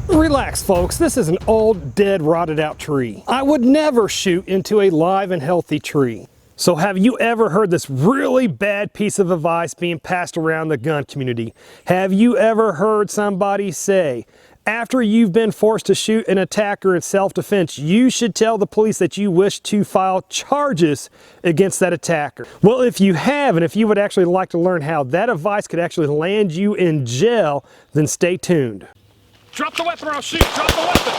Relax, folks. This is an old, dead, rotted out tree. I would never shoot into a live and healthy tree. So have you ever heard this really bad piece of advice being passed around the gun community? Have you ever heard somebody say, after you've been forced to shoot an attacker in self-defense, you should tell the police that you wish to file charges against that attacker? Well, if you have, and if you would actually like to learn how that advice could actually land you in jail, then stay tuned. Drop the weapon or I'll shoot! Drop the weapon!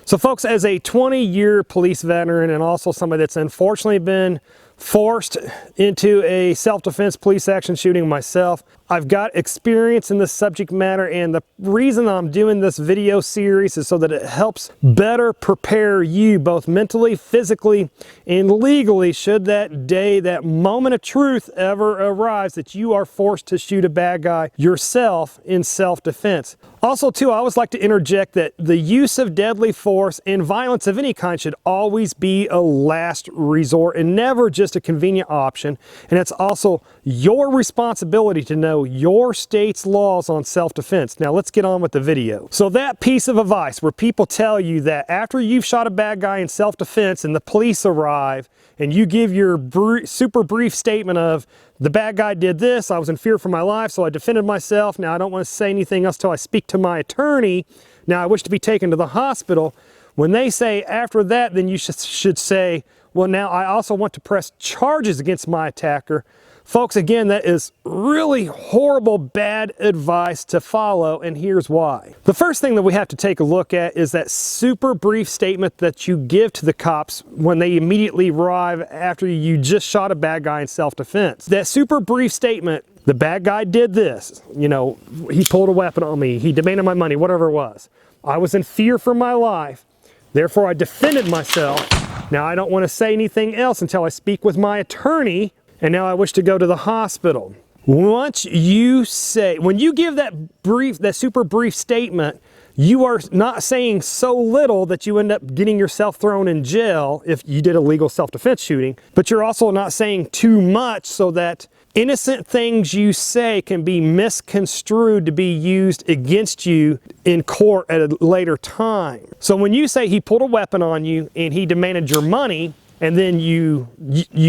So folks, as a 20-year police veteran and also somebody that's unfortunately been forced into a self-defense police action shooting myself, I've got experience in this subject matter, and the reason I'm doing this video series is so that it helps better prepare you both mentally, physically, and legally should that day, that moment of truth ever arrives that you are forced to shoot a bad guy yourself in self-defense. Also too, I always like to interject that the use of deadly force and violence of any kind should always be a last resort and never just a convenient option. And it's also your responsibility to know your state's laws on self-defense. Now let's get on with the video. So that piece of advice where people tell you that after you've shot a bad guy in self-defense and the police arrive and you give your super brief statement of, the bad guy did this, I was in fear for my life, so I defended myself. Now I don't want to say anything else till I speak to my attorney. Now I wish to be taken to the hospital. When they say after that, then you should say, well, now I also want to press charges against my attacker. Folks, again, that is really horrible, bad advice to follow, and here's why. The first thing that we have to take a look at is that super brief statement that you give to the cops when they immediately arrive after you just shot a bad guy in self-defense. That super brief statement, the bad guy did this, you know, he pulled a weapon on me, he demanded my money, whatever it was. I was in fear for my life, therefore I defended myself. Now I don't want to say anything else until I speak with my attorney, and now I wish to go to the hospital. Once you say, when you give that super brief statement, you are not saying so little that you end up getting yourself thrown in jail if you did a legal self-defense shooting, but you're also not saying too much so that innocent things you say can be misconstrued to be used against you in court at a later time. So when you say he pulled a weapon on you and he demanded your money, and then you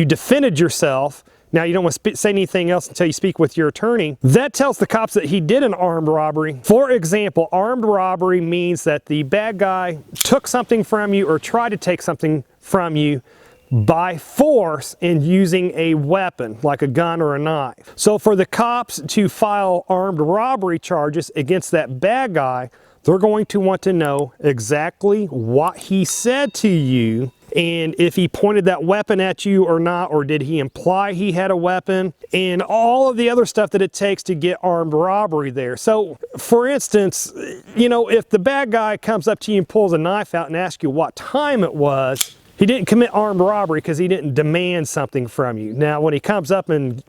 defended yourself, now you don't want to say anything else until you speak with your attorney, that tells the cops that he did an armed robbery. For example, armed robbery means that the bad guy took something from you or tried to take something from you by force and using a weapon like a gun or a knife. So for the cops to file armed robbery charges against that bad guy, they're going to want to know exactly what he said to you, and if he pointed that weapon at you or not, or did he imply he had a weapon, and all of the other stuff that it takes to get armed robbery there. So for instance, you know, if the bad guy comes up to you and pulls a knife out and asks you what time it was, he didn't commit armed robbery because he didn't demand something from you. Now when he comes up and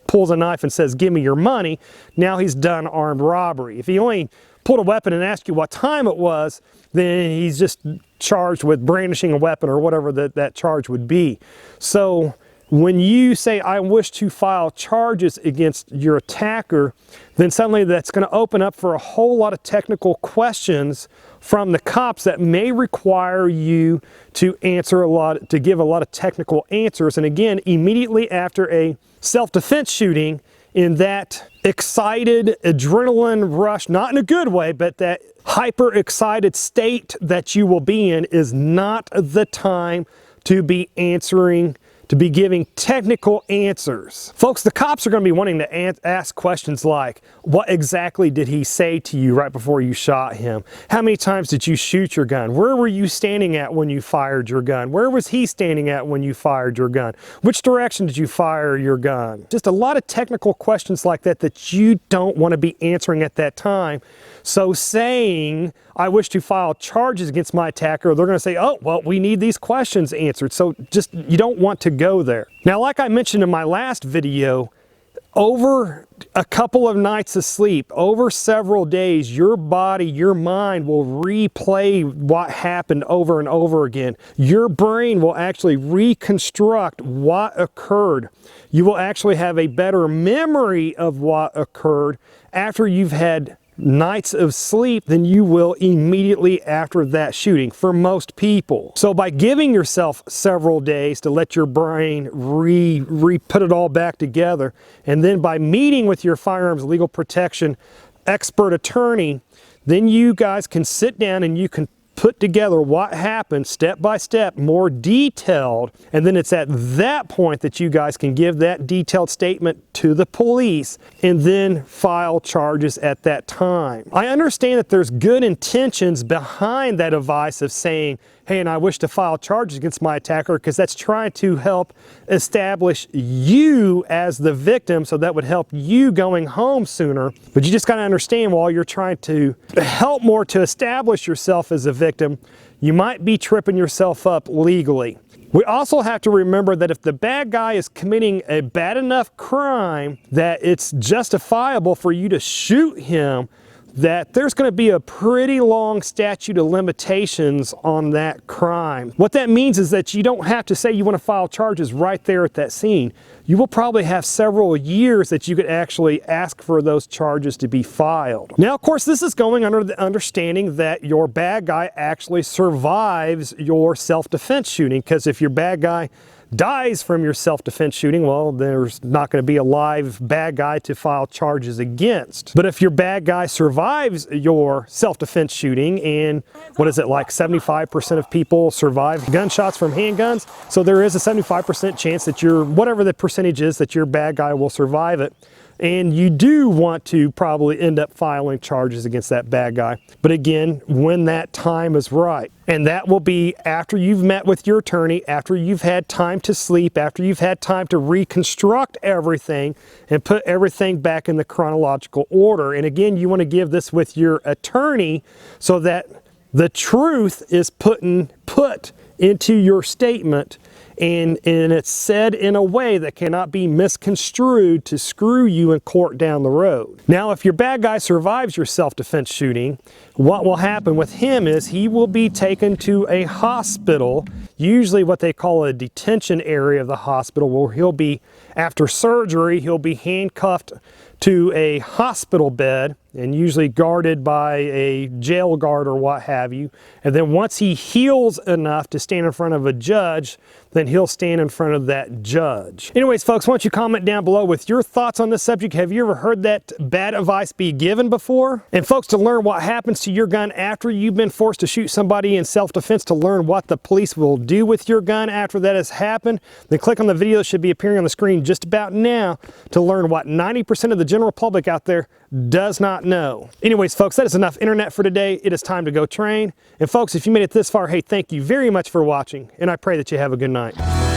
pulls a knife and says, give me your money, now he's done armed robbery. If he only pulled a weapon and asked you what time it was, then he's just charged with brandishing a weapon or whatever that charge would be. So when you say, I wish to file charges against your attacker, then suddenly that's going to open up for a whole lot of technical questions from the cops that may require you to give a lot of technical answers. And again, immediately after a self-defense shooting, in that excited adrenaline rush, not in a good way, but that hyper excited state that you will be in is not the time to be giving technical answers. Folks, the cops are going to be wanting to ask questions like, what exactly did he say to you right before you shot him? How many times did you shoot your gun? Where were you standing at when you fired your gun? Where was he standing at when you fired your gun? Which direction did you fire your gun? Just a lot of technical questions like that that you don't want to be answering at that time. So saying, I wish to file charges against my attacker, they're going to say, oh, well, we need these questions answered. So you don't want to go there. Now, like I mentioned in my last video, a couple of nights of sleep, over several days, your body, your mind will replay what happened over and over again. Your brain will actually reconstruct what occurred. You will actually have a better memory of what occurred after you've had nights of sleep than you will immediately after that shooting for most people. So by giving yourself several days to let your brain put it all back together, and then by meeting with your firearms legal protection expert attorney, then you guys can sit down and you can put together what happened step by step, more detailed, and then it's at that point that you guys can give that detailed statement to the police and then file charges at that time. I understand that there's good intentions behind that advice of saying, hey, and I wish to file charges against my attacker, because that's trying to help establish you as the victim, so that would help you going home sooner. But you just got to understand, while you're trying to help more to establish yourself as a victim, you might be tripping yourself up legally. We also have to remember that if the bad guy is committing a bad enough crime that it's justifiable for you to shoot him, that there's going to be a pretty long statute of limitations on that crime. What that means is that you don't have to say you want to file charges right there at that scene. You will probably have several years that you could actually ask for those charges to be filed. Now, of course, this is going under the understanding that your bad guy actually survives your self-defense shooting, because if your bad guy dies from your self-defense shooting, well, there's not going to be a live bad guy to file charges against. But if your bad guy survives your self-defense shooting, and what is it, like 75% of people survive gunshots from handguns, so there is a 75% chance that whatever the percentage is, that your bad guy will survive it. And you do want to probably end up filing charges against that bad guy. But again, when that time is right. And that will be after you've met with your attorney, after you've had time to sleep, after you've had time to reconstruct everything and put everything back in the chronological order. And again, you want to give this with your attorney so that the truth is put into your statement, and it's said in a way that cannot be misconstrued to screw you in court down the road. Now, if your bad guy survives your self-defense shooting, what will happen with him is he will be taken to a hospital, usually what they call a detention area of the hospital, where he'll be, after surgery, he'll be handcuffed to a hospital bed and usually guarded by a jail guard or what have you. And then once he heals enough to stand in front of a judge, then he'll stand in front of that judge. Anyways, folks, why don't you comment down below with your thoughts on this subject. Have you ever heard that bad advice be given before? And folks, to learn what happens to your gun after you've been forced to shoot somebody in self-defense, to learn what the police will do with your gun after that has happened, then click on the video that should be appearing on the screen just about now to learn what 90% of the general public out there does not know. Anyways, folks, that is enough internet for today. It is time to go train. And folks, if you made it this far, hey, thank you very much for watching, and I pray that you have a good night.